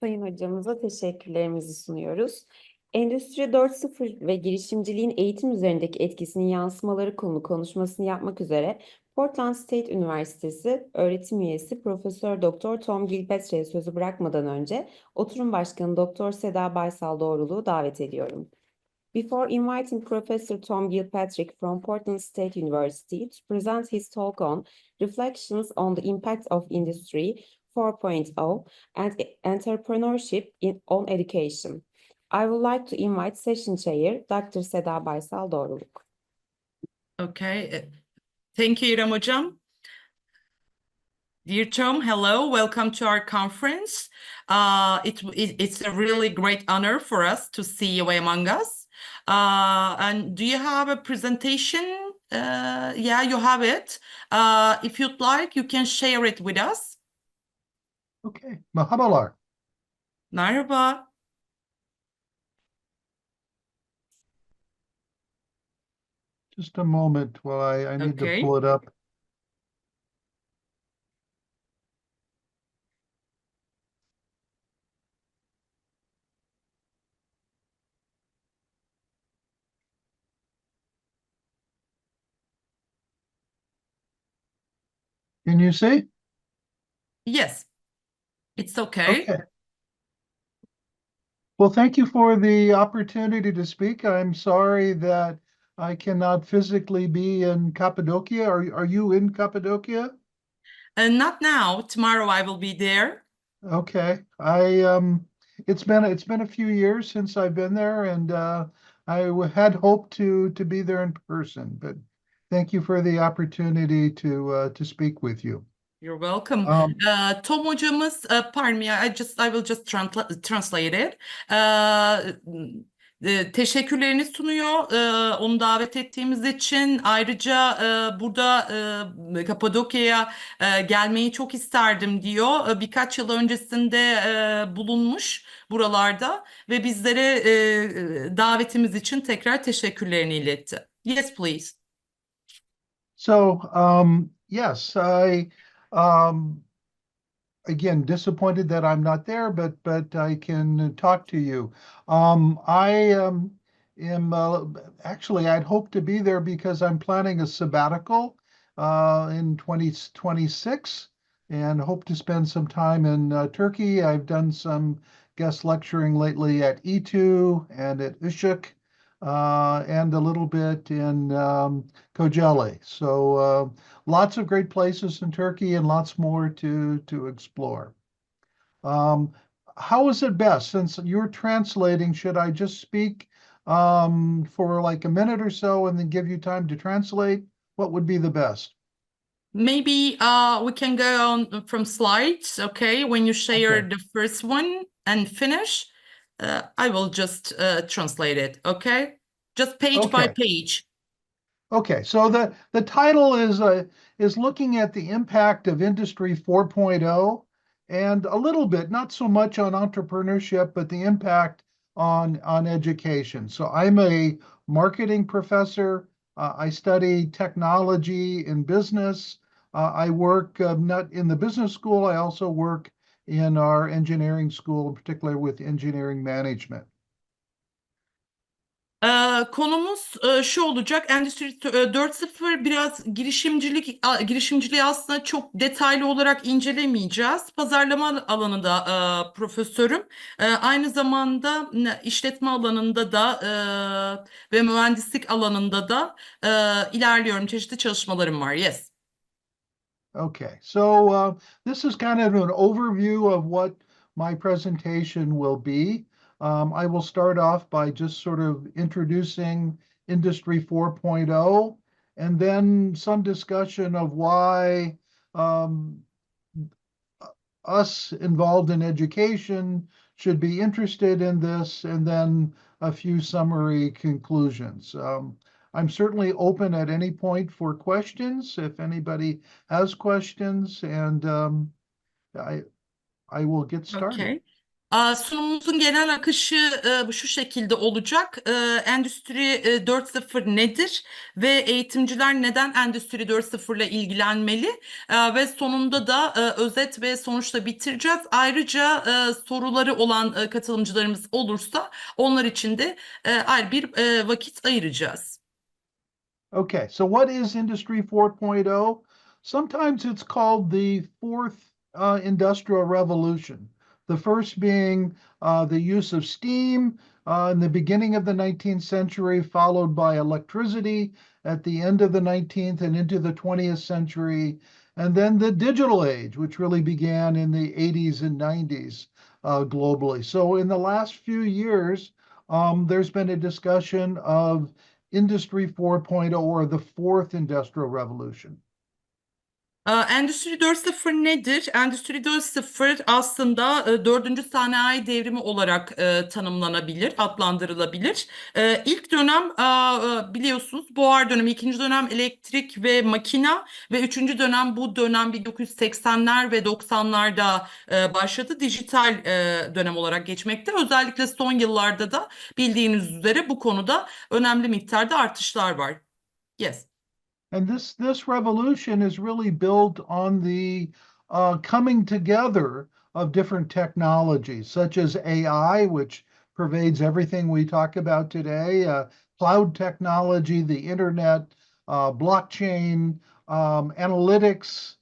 Sayın hocamıza teşekkürlerimizi sunuyoruz. Endüstri 4.0 ve girişimciliğin eğitim üzerindeki etkisinin yansımaları konu konuşmasını yapmak üzere Portland State Üniversitesi öğretim üyesi Profesör Doktor Tom Gilpatrick'e sözü bırakmadan önce oturum başkanı Doktor Seda Baysal Doğruluğu davet ediyorum. Before inviting Professor Tom Gilpatrick from Portland State University to present his talk on Reflections on the Impact of Industry 4.0 and Entrepreneurship on Education, I would like to invite Session Chair Dr. Seda Baysal Doğruluk. Okay, thank you, İrem Hocam. Dear Tom, hello, welcome to our conference. It's a really great honor for us to see you among us. And do you have a presentation? Yeah, you have it. If you'd like, you can share it with us. Okay, merhabalar. Merhaba. Just a moment while I need to Okay. pull it up. Can you see? Yes, it's okay. Okay. Well, thank you for the opportunity to speak. I'm sorry that I cannot physically be in Cappadocia. Are you in Cappadocia? Not now. Tomorrow I will be there. Okay. It's been a few years since I've been there, and had hoped to be there in person, but thank you for the opportunity to speak with you. You're welcome. Tom hocamız, pardon me, I will just translate it. Teşekkürlerini sunuyor onu davet ettiğimiz için. Ayrıca burada Kapadokya'ya gelmeyi çok isterdim diyor. Birkaç yıl öncesinde bulunmuş buralarda ve bizlere davetimiz için tekrar teşekkürlerini iletti. Yes, please. So, yes, again, disappointed that I'm not there, but I can talk to you. I am actually, I'd hoped to be there because I'm planning a sabbatical in 2026 and hope to spend some time in Turkey. I've done some guest lecturing lately at İTÜ and at Işık. And a little bit in Kocaeli. So lots of great places in Turkey and lots more to explore. How is it best? Since you're translating, should I just speak for like a minute or so and then give you time to translate? What would be the best? Maybe we can go on from slides, okay? When you share Okay. the first one and finish, I will just translate it, okay? Just page by Okay. page. Okay, so the title is looking at the impact of Industry 4.0 and a little bit, not so much on entrepreneurship, but the impact on education. So I'm a marketing professor. I study technology in business. I work not in the business school. I also work in our engineering school, particularly with engineering management. Konumuz şu olacak. Endüstri 4.0 biraz girişimciliği aslında çok detaylı olarak incelemeyeceğiz. Pazarlama alanında profesörüm. Aynı zamanda işletme alanında da ve mühendislik alanında da ilerliyorum. Çeşitli çalışmalarım var. Yes. Okay, so this is kind of an overview of what my presentation will be. I will start off by just sort of introducing Industry 4.0 and then some discussion of why us involved in education should be interested in this, and then a few summary conclusions. I'm certainly open at any point for questions if anybody has questions, and I will get started. Okay. Sunumumuzun genel akışı şu şekilde olacak. Endüstri 4.0 nedir ve eğitimciler neden Endüstri 4.0 ile ilgilenmeli? Ve sonunda da özet ve sonuçla bitireceğiz. Ayrıca soruları olan katılımcılarımız olursa onlar için de ayrı bir vakit ayıracağız. Okay, so what is Industry 4.0? Sometimes it's called the fourth industrial revolution. The first being the use of steam in the beginning of the 19th century, followed by electricity at the end of the 19th and into the 20th century, and then the digital age, which really began in the 80s and 90s globally. So in the last few years, there's been a discussion of Industry 4.0 or the fourth industrial revolution. Endüstri 4.0 nedir? Endüstri 4.0 aslında dördüncü sanayi devrimi olarak tanımlanabilir, adlandırılabilir. İlk dönem biliyorsunuz buhar dönemi, ikinci dönem elektrik ve makina ve üçüncü dönem bu dönem 1980'ler ve 90'larda başladı. Dijital dönem olarak geçmekte. Özellikle son yıllarda da bildiğiniz üzere bu konuda önemli miktarda artışlar var. Yes. And this revolution is really built on the coming together of different technologies, such as AI, which pervades everything we talk about today, cloud technology, the internet, blockchain, analytics,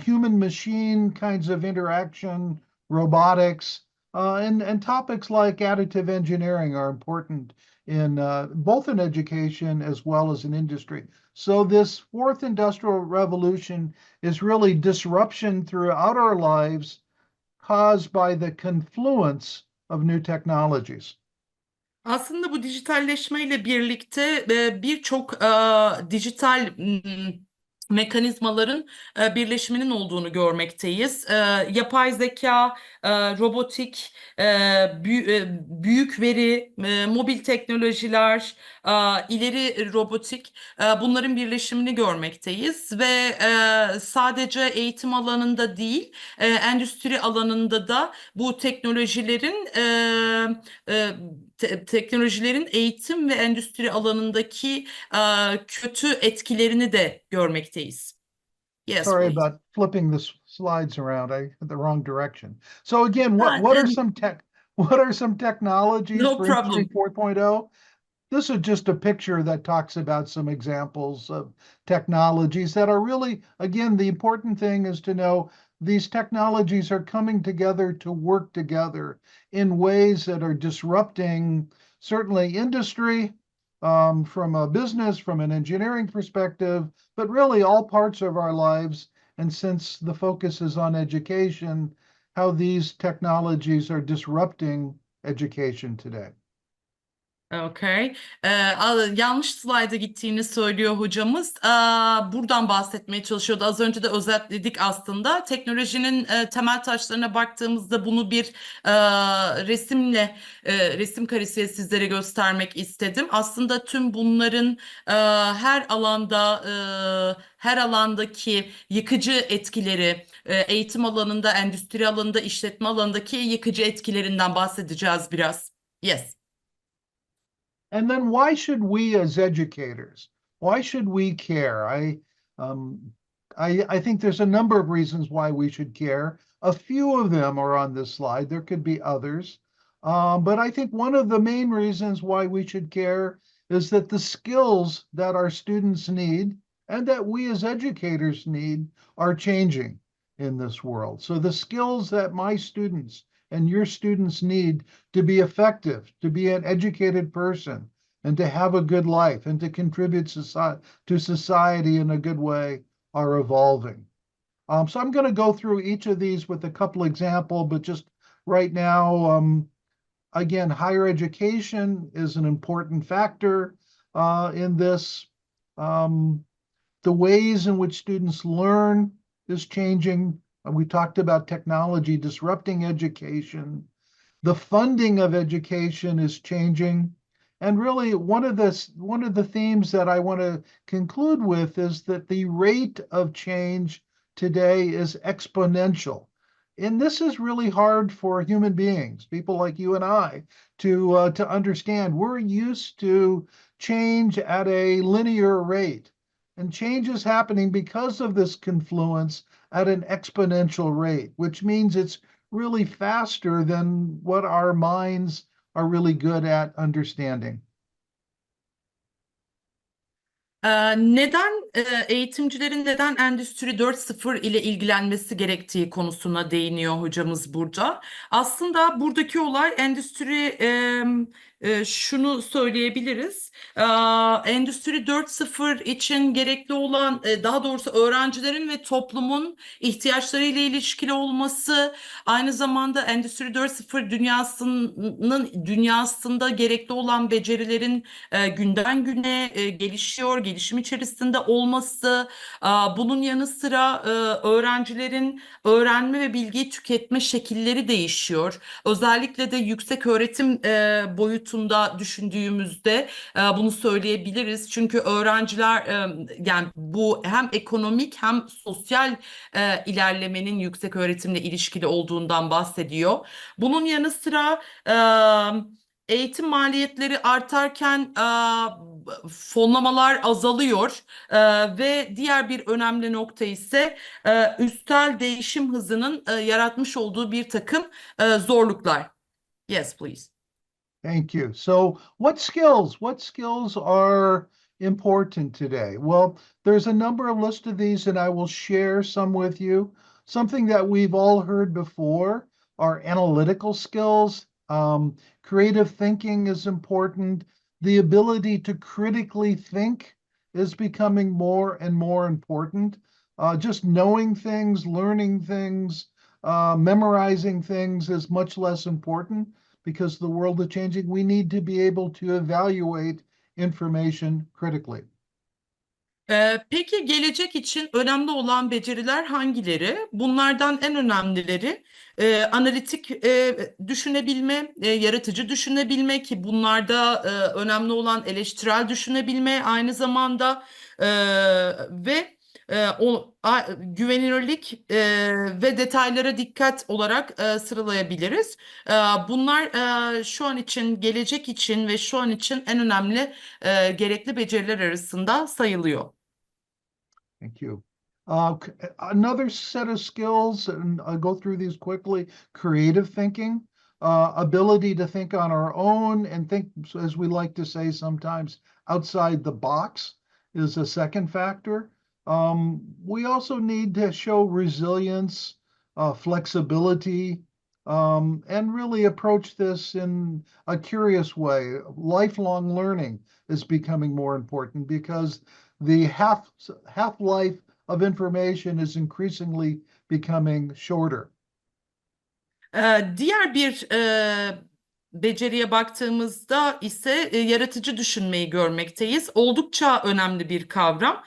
human-machine kinds of interaction, robotics, and topics like additive engineering are important in both in education as well as in industry. So this fourth industrial revolution is really disruption throughout our lives caused by the confluence of new technologies. Aslında bu dijitalleşmeyle birlikte birçok dijital mekanizmaların birleşiminin olduğunu görmekteyiz. Yapay zeka, robotik, büyük veri, mobil teknolojiler, ileri robotik bunların birleşimini görmekteyiz ve sadece eğitim alanında değil, endüstri alanında da bu teknolojilerin eğitim ve endüstri alanındaki kötü etkilerini de görmekteyiz. Yes, Sorry please. about flipping the slides around. I had the wrong direction. So again, Ha, what are some technologies no for Industry problem. 4.0? This is just a picture that talks about some examples of technologies that are really, again, the important thing is to know these technologies are coming together to work together in ways that are disrupting certainly industry, from a business, from an engineering perspective, but really all parts of our lives. And since the focus is on education, how these technologies are disrupting education today. Okay. Yanlış slayda gittiğini söylüyor hocamız. Buradan bahsetmeye çalışıyordu. Az önce de özetledik aslında. Teknolojinin temel taşlarına baktığımızda bunu bir resim karesiyle sizlere göstermek istedim. Aslında tüm bunların her alandaki yıkıcı etkileri, eğitim alanında, endüstri alanında, işletme alanındaki yıkıcı etkilerinden bahsedeceğiz biraz. Yes. And then why should we as educators, why should we care? I think there's a number of reasons why we should care. A few of them are on this slide. There could be others. But I think one of the main reasons why we should care is that the skills that our students need and that we as educators need are changing in this world. So the skills that my students and your students need to be effective, to be an educated person, and to have a good life, and to contribute to society in a good way are evolving. So I'm going to go through each of these with a couple examples, but just right now, again, higher education is an important factor in this. The ways in which students learn is changing. We talked about technology disrupting education. The funding of education is changing. And really, one of the themes that I want to conclude with is that the rate of change today is exponential. And this is really hard for human beings, people like you and I, to understand. We're used to change at a linear rate, and change is happening because of this confluence at an exponential rate, which means it's really faster than what our minds are really good at understanding. Neden eğitimcilerin neden Endüstri 4.0 ile ilgilenmesi gerektiği konusuna değiniyor hocamız burada. Aslında buradaki olay şunu söyleyebiliriz. Endüstri 4.0 için gerekli olan daha doğrusu öğrencilerin ve toplumun ihtiyaçlarıyla ilişkili olması, aynı zamanda Endüstri 4.0 dünyasında gerekli olan becerilerin günden güne gelişim içerisinde olması, bunun yanı sıra öğrencilerin öğrenme ve bilgiyi tüketme şekilleri değişiyor. Özellikle de yüksek öğretim boyutunda düşündüğümüzde bunu söyleyebiliriz. Çünkü öğrenciler yani bu hem ekonomik hem sosyal ilerlemenin yüksek öğretimle ilişkili olduğundan bahsediyor. Bunun yanı sıra eğitim maliyetleri artarken fonlamalar azalıyor. Ve diğer bir önemli nokta ise üstel değişim hızının yaratmış olduğu bir takım zorluklar. Yes, please. Thank you. So, what skills? What skills are important today? Well, there's a number of lists of these, and I will share some with you. Something that we've all heard before are analytical skills. Creative thinking is important. The ability to critically think is becoming more and more important. Just knowing things, learning things, memorizing things is much less important because the world is changing. We need to be able to evaluate information critically. Peki gelecek için önemli olan beceriler hangileri? Bunlardan en önemlileri analitik düşünebilme, yaratıcı düşünebilme ki bunlarda önemli olan eleştirel düşünebilme aynı zamanda e, ve güvenilirlik ve detaylara dikkat olarak sıralayabiliriz. Bunlar şu an için, gelecek için ve şu an için en önemli gerekli beceriler arasında sayılıyor. Thank you. Another set of skills, and I'll go through these quickly: creative thinking, ability to think on our own and think, as we like to say sometimes, outside the box is a second factor. We also need to show resilience, flexibility, and really approach this in a curious way. Lifelong learning is becoming more important because the half-life of information is increasingly becoming shorter. Diğer bir beceriye baktığımızda ise yaratıcı düşünmeyi görmekteyiz. Oldukça önemli bir kavram.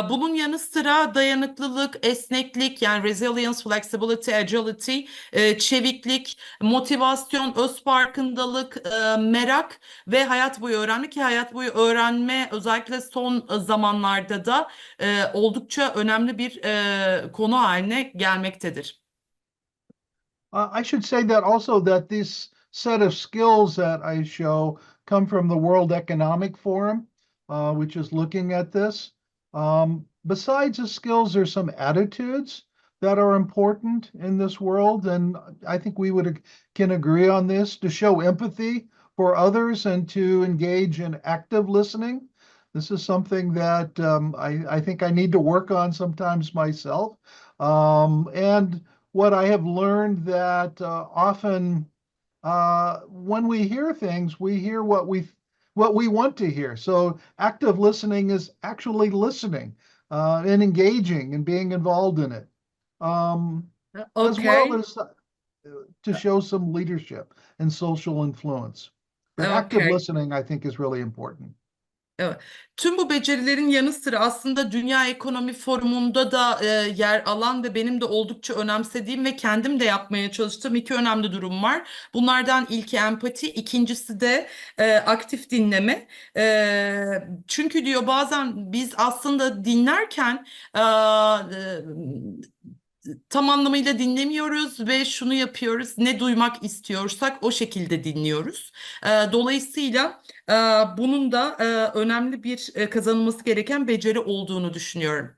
Bunun yanı sıra dayanıklılık, esneklik yani resilience, flexibility, agility, çeviklik, motivasyon, öz farkındalık, merak ve hayat boyu öğrenme ki hayat boyu öğrenme özellikle son zamanlarda da oldukça önemli bir konu haline gelmektedir. I should say that also that this set of skills that I show come from the World Economic Forum, which is looking at this. Besides the skills, there's some attitudes that are important in this world, and I think can agree on this: to show empathy for others and to engage in active listening. This is something that I think I need to work on sometimes myself. And what I have learned that often when we hear things, we hear what we want to hear. So active listening is actually listening and engaging and being involved in it, as well Okay. as to show some leadership and social influence. But active Okay. listening, I think, is really important. Evet. Tüm bu becerilerin yanı sıra aslında Dünya Ekonomi Forumu'nda da yer alan ve benim de oldukça önemsediğim ve kendim de yapmaya çalıştığım iki önemli durum var. Bunlardan ilki empati, ikincisi de aktif dinleme. Çünkü diyor bazen biz aslında dinlerken tam anlamıyla dinlemiyoruz ve şunu yapıyoruz. Ne duymak istiyorsak o şekilde dinliyoruz. Dolayısıyla bunun da önemli bir kazanılması gereken beceri olduğunu düşünüyorum.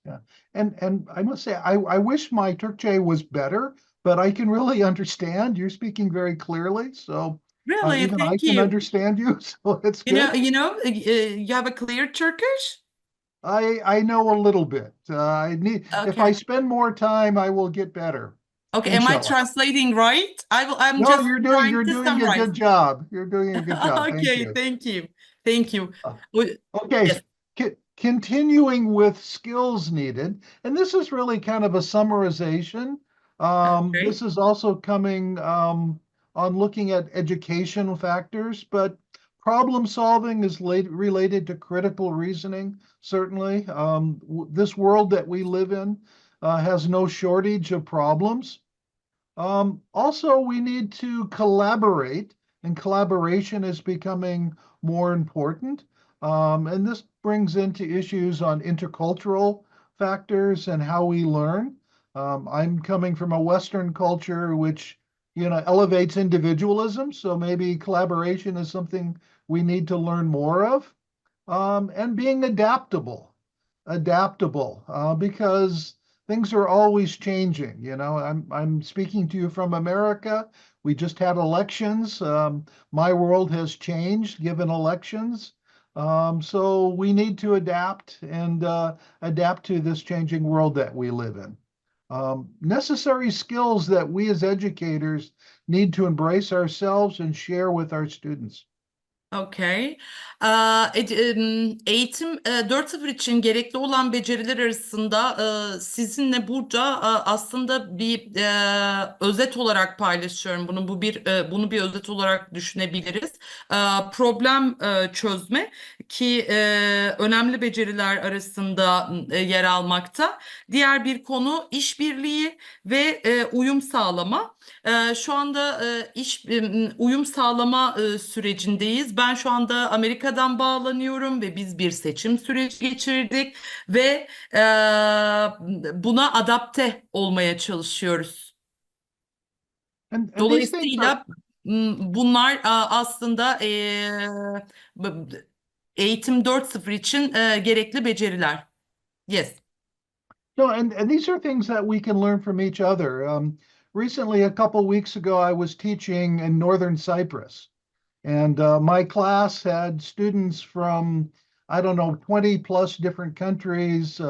Yeah. And I must say, I wish my Turkcey was better, but I can really understand. You're speaking very clearly, so Really, even I thank can you. understand you, so it's good. You have a clear Turkish? I know a little bit. I need if I Okay. spend more time, I will get better. Okay, am I Inshallah. translating right? I'm No, just you're trying to doing a summarize. good job. You're doing a good job. Thank Okay, you. thank you. Thank you. Uh, W- Okay, Yes, continuing with skills needed, and this is really kind of a summarization. okay. This is also coming on looking at education factors, but problem solving is related to critical reasoning, certainly. This world that we live in has no shortage of problems. Also, we need to collaborate, and collaboration is becoming more important. And this brings into issues on intercultural factors and how we learn. I'm coming from a Western culture which, elevates individualism, so maybe collaboration is something we need to learn more of. And being adaptable, because things are always changing. I'm speaking to you from America. We just had elections. My world has changed given elections. So we need to adapt and adapt to this changing world that we live in. Necessary skills that we as educators need to embrace ourselves and share with our students. Okay. Eğitim 4.0 için gerekli olan beceriler arasında sizinle burada aslında bir özet olarak paylaşıyorum. Bunu bir özet olarak düşünebiliriz. E, Problem çözme ki önemli beceriler arasında yer almakta. Diğer bir konu işbirliği ve uyum sağlama. Şu anda uyum sağlama sürecindeyiz. Ben şu anda Amerika'dan bağlanıyorum ve biz bir seçim süreci geçirdik ve buna adapte olmaya çalışıyoruz. And these things are Dolayısıyla bunlar aslında eğitim 4.0 için gerekli beceriler. Yes. No, and these are things that we can learn from each other. Recently, a couple weeks ago, I was teaching in northern Cyprus, and my class had students from, I don't know, 20 plus different countries,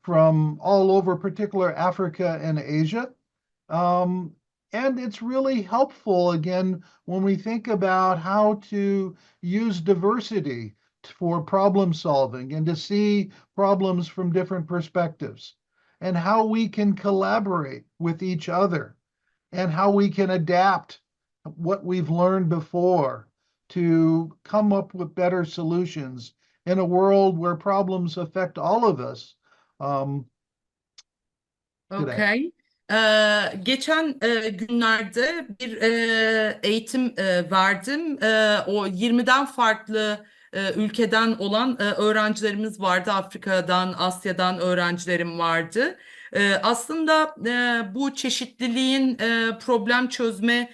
from all over, particular Africa and Asia. Um, and it's really helpful, again, when we think about how to use diversity for problem solving and to see problems from different perspectives, and how we can collaborate with each other, and how we can adapt what we've learned before to come up with better solutions in a world where problems affect all of us today. Okay. Geçen günlerde bir eğitim verdim. O 20'den farklı ülkeden olan öğrencilerimiz vardı. Afrika'dan, Asya'dan öğrencilerim vardı. Aslında bu çeşitliliğin problem çözme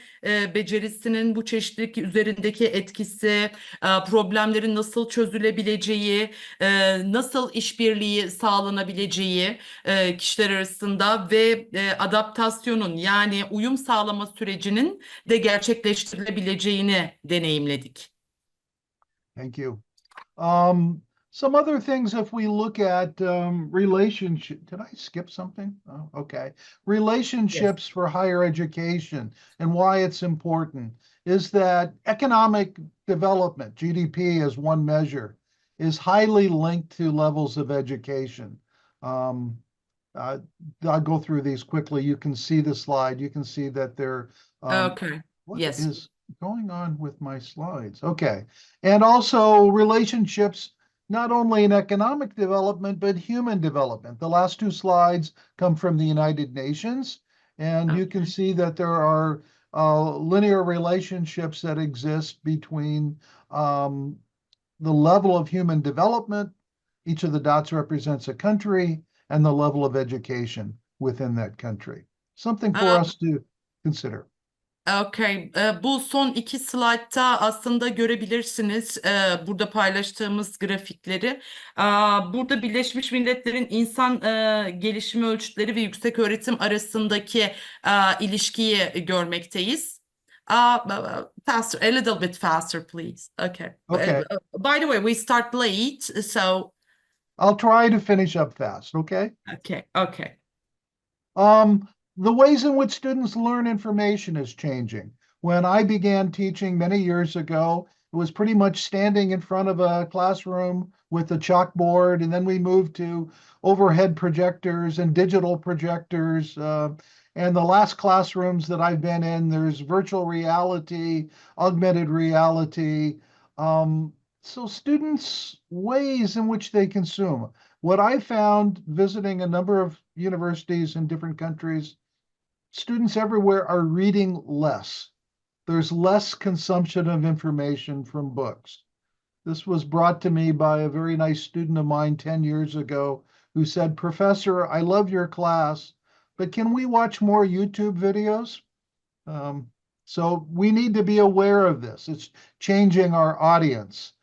becerisinin bu çeşitlilik üzerindeki etkisi, problemlerin nasıl çözülebileceği, nasıl işbirliği sağlanabileceği kişiler arasında ve adaptasyonun yani uyum sağlama sürecinin de gerçekleştirilebileceğini deneyimledik. Thank you. Some other things, if we look at relationship, did I skip something? Oh, okay. Yes. Relationships for higher education and why it's important is that economic development, GDP as one measure, is highly linked to levels of education. Um, I'll go through these quickly. You can see the slide. You can see that they're Okay. what Yes. is going on with my slides? Okay. And also relationships, not only in economic development, but human development. The last two slides come from the United Nations, and you can Okay. see that there are linear relationships that exist between the level of human development. Each of the dots represents a country, and the level of education within that country. Something for Uh, us to consider. Okay, bu son iki slaytta aslında görebilirsiniz burada paylaştığımız grafikleri. Burada Birleşmiş Milletler'in insan gelişimi ölçütleri ve yüksek öğretim arasındaki ilişkiyi görmekteyiz. Faster, a little bit faster, please. Okay. Okay, By the way, we start late, so I'll try to finish up fast, okay? okay. The ways in which students learn information is changing. When I began teaching many years ago, it was pretty much standing in front of a classroom with a chalkboard, and then we moved to overhead projectors and digital projectors. And the last classrooms that I've been in, there's virtual reality, augmented reality. So students' ways in which they consume. What I found visiting a number of universities in different countries, students everywhere are reading less. There's less consumption of information from books. This was brought to me by a very nice student of mine 10 years ago who said, Professor, I love your class, but can we watch more YouTube videos? So we need to be aware of this. It's changing our audience.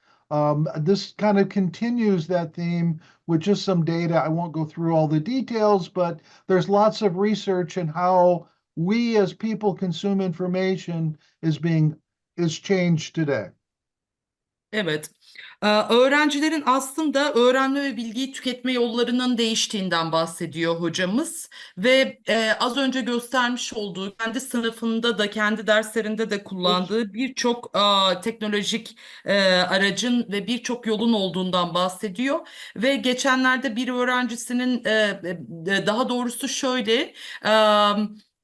This kind of continues that theme with just some data. I won't go through all the details, but there's lots of research in how we as people consume information is changed today. Evet. Öğrencilerin aslında öğrenme ve bilgiyi tüketme yollarının değiştiğinden bahsediyor hocamız ve az önce göstermiş olduğu kendi sınıfında da kendi derslerinde de Oops. kullandığı birçok teknolojik aracın ve birçok yolun olduğundan bahsediyor ve geçenlerde bir öğrencisinin daha doğrusu şöyle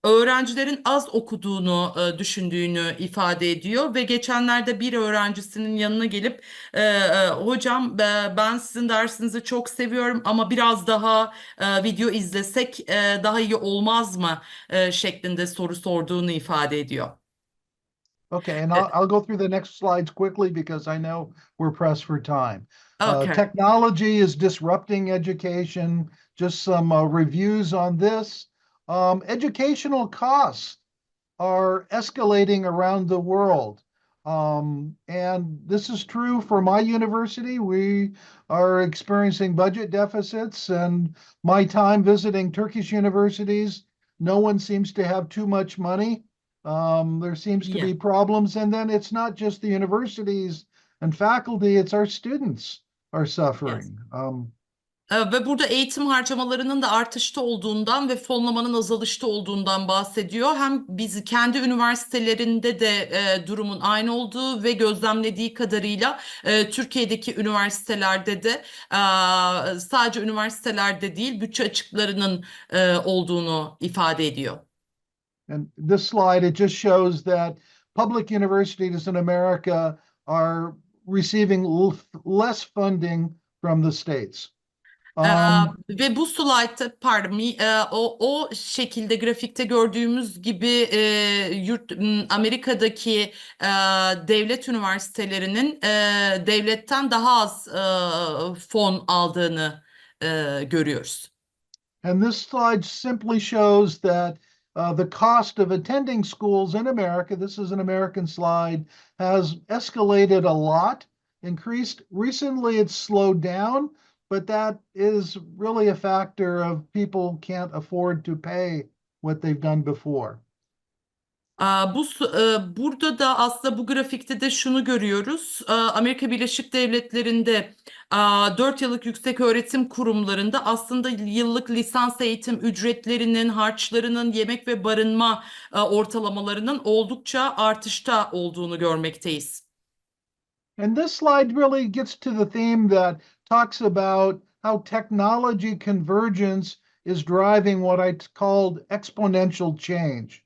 öğrencilerin az okuduğunu düşündüğünü ifade ediyor ve geçenlerde bir öğrencisinin yanına gelip hocam ben sizin dersinizi çok seviyorum ama biraz daha video izlesek daha iyi olmaz mı şeklinde soru sorduğunu ifade ediyor. Okay, and E, I'll go through the next slides quickly because I know we're pressed for time. Okay. Technology is disrupting education. Just some reviews on this. Educational costs are escalating around the world. And this is true for my university. We are experiencing budget deficits, and my time visiting Turkish universities, no one seems to have too much money. There seems to Yeah. be problems. And then it's not just the universities and faculty, it's our students are Yes. suffering. Ve burada eğitim harcamalarının da artışta olduğundan ve fonlamanın azalışta olduğundan bahsediyor. Hem biz kendi üniversitelerinde de durumun aynı olduğu ve gözlemlediği kadarıyla Türkiye'deki üniversitelerde de sadece üniversitelerde değil bütçe açıklarının olduğunu ifade ediyor. And this slide, it just shows that public universities in America are receiving less funding from the states. Ve bu slaytta pardon o şekilde grafikte gördüğümüz gibi Amerika'daki devlet üniversitelerinin devletten daha az fon aldığını görüyoruz. And this slide simply shows that the cost of attending schools in America, this is an American slide, has escalated a lot, increased. Recently, it's slowed down, but that is really a factor of people can't afford to pay what they've done before. Burada da aslında bu grafikte de şunu görüyoruz. Amerika Birleşik Devletleri'nde 4 yıllık yüksek öğretim kurumlarında aslında yıllık lisans eğitim ücretlerinin, harçlarının, yemek ve barınma ortalamalarının oldukça artışta olduğunu görmekteyiz. And this slide really gets to the theme that talks about how technology convergence is driving what I called exponential change.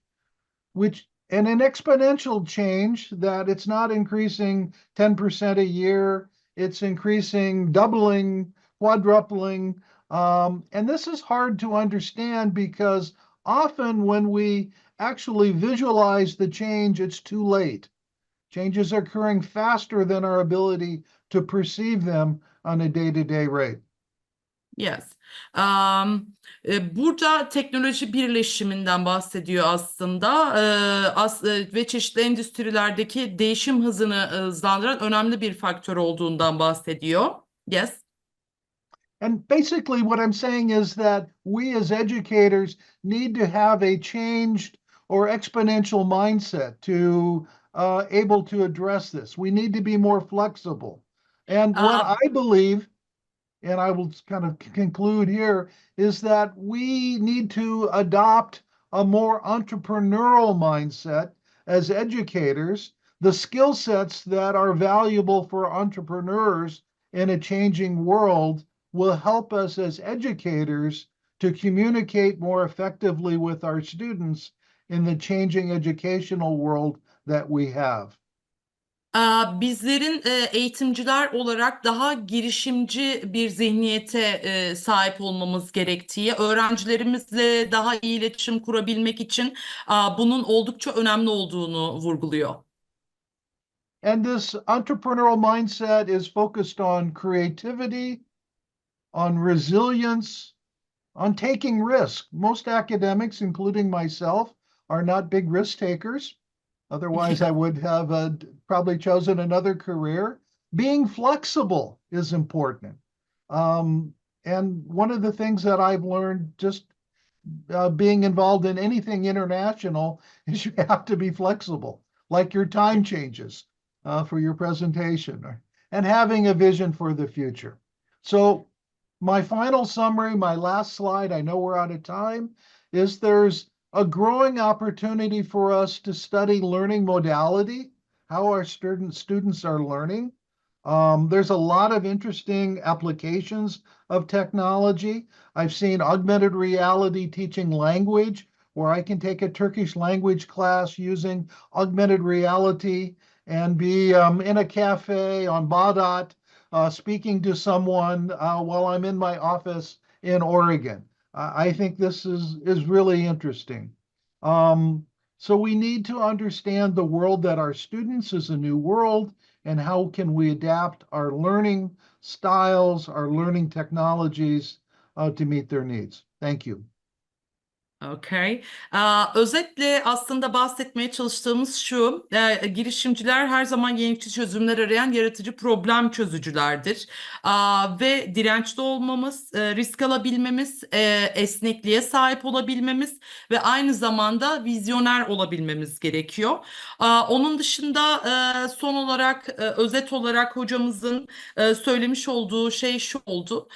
And an exponential change that it's not increasing 10% a year, it's increasing, doubling, quadrupling. And this is hard to understand because often when we actually visualize the change, it's too late. Changes are occurring faster than our ability to perceive them on a day-to-day rate. Yes. Burada teknoloji birleşiminden bahsediyor aslında. Ve çeşitli endüstrilerdeki değişim hızını hızlandıran önemli bir faktör olduğundan bahsediyor. Yes. And basically, what I'm saying is that we as educators need to have a changed or exponential mindset to able to address this. We need to be more flexible. And what Uh, I believe, and I will kind of conclude here, is that we need to adopt a more entrepreneurial mindset as educators. The skill sets that are valuable for entrepreneurs in a changing world will help us as educators to communicate more effectively with our students in the changing educational world that we have. Bizlerin eğitimciler olarak daha girişimci bir zihniyete sahip olmamız gerektiği, öğrencilerimizle daha iyi iletişim kurabilmek için bunun oldukça önemli olduğunu vurguluyor. And this entrepreneurial mindset is focused on creativity, on resilience, on taking risk. Most academics, including myself, are not big risk takers. Otherwise, I would have probably chosen another career. Being flexible is important. And one of the things that I've learned just being involved in anything international is you have to be flexible, like your time changes for your presentation, and having a vision for the future. So my final summary, my last slide, I know we're out of time, is there's a growing opportunity for us to study learning modality, how our students are learning. There's a lot of interesting applications of technology. I've seen augmented reality teaching language, where I can take a Turkish language class using augmented reality and be in a cafe on Bağdat speaking to someone while I'm in my office in Oregon. I think this is really interesting. So we need to understand the world that our students is a new world, and how can we adapt our learning styles, our learning technologies to meet their needs. Thank you. Okay. Özetle aslında bahsetmeye çalıştığımız şu, girişimciler her zaman yenilikçi çözümler arayan yaratıcı problem çözücülerdir. Ve dirençli olmamız, risk alabilmemiz, esnekliğe sahip olabilmemiz ve aynı zamanda vizyoner olabilmemiz gerekiyor. Onun dışında son olarak, özet olarak hocamızın söylemiş olduğu şey şu oldu.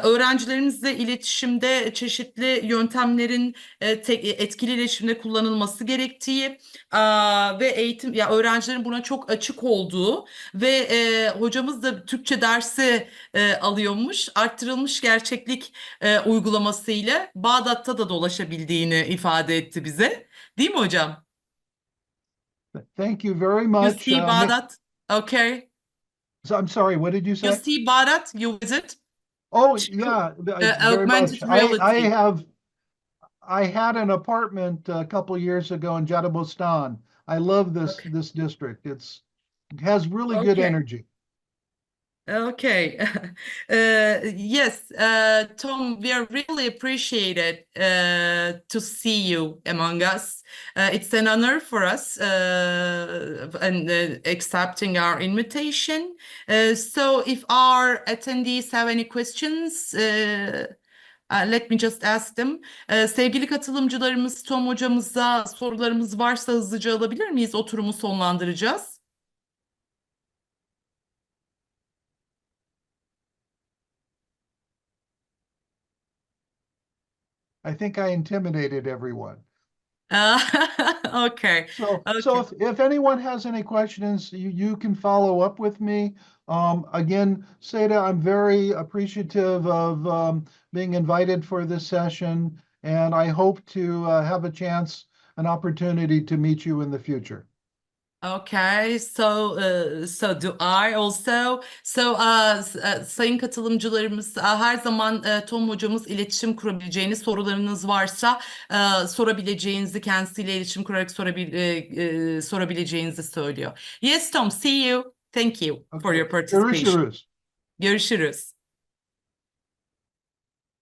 Öğrencilerimizle iletişimde çeşitli yöntemlerin etkili iletişimde kullanılması gerektiği ve eğitim ya öğrencilerin buna çok açık olduğu ve hocamız da Türkçe dersi alıyormuş, arttırılmış gerçeklik uygulamasıyla Bağdat'ta da dolaşabildiğini ifade etti bize. Değil mi hocam? Thank you very You much. see Bağdat? Okay. So I'm sorry, what did you You say? see Bağdat? You visit? Oh, yeah, very much. Augmented reality. I had an apartment a couple years ago in Jadabostan. I love Okay. this district. It has really good Okay. energy. Okay. Yes, Tom, we are really appreciated to see you among us. It's an honor for us and accepting our invitation. So if our attendees have any questions, let me just ask them. Sevgili katılımcılarımız, Tom hocamıza sorularımız varsa hızlıca alabilir miyiz? Oturumu sonlandıracağız. I think I intimidated everyone. Okay. So Okay. if anyone has any questions, you can follow up with me. Again, Seda, I'm very appreciative of being invited for this session, and I hope to have a chance, an opportunity to meet you in the future. Okay, so do I also. So sayın katılımcılarımız, her zaman Tom hocamız iletişim kurabileceğiniz, sorularınız varsa sorabileceğinizi, kendisiyle iletişim kurarak sorabileceğinizi söylüyor. Yes, Tom, see you. Thank you for Okay. your participation. Görüşürüz. Görüşürüz.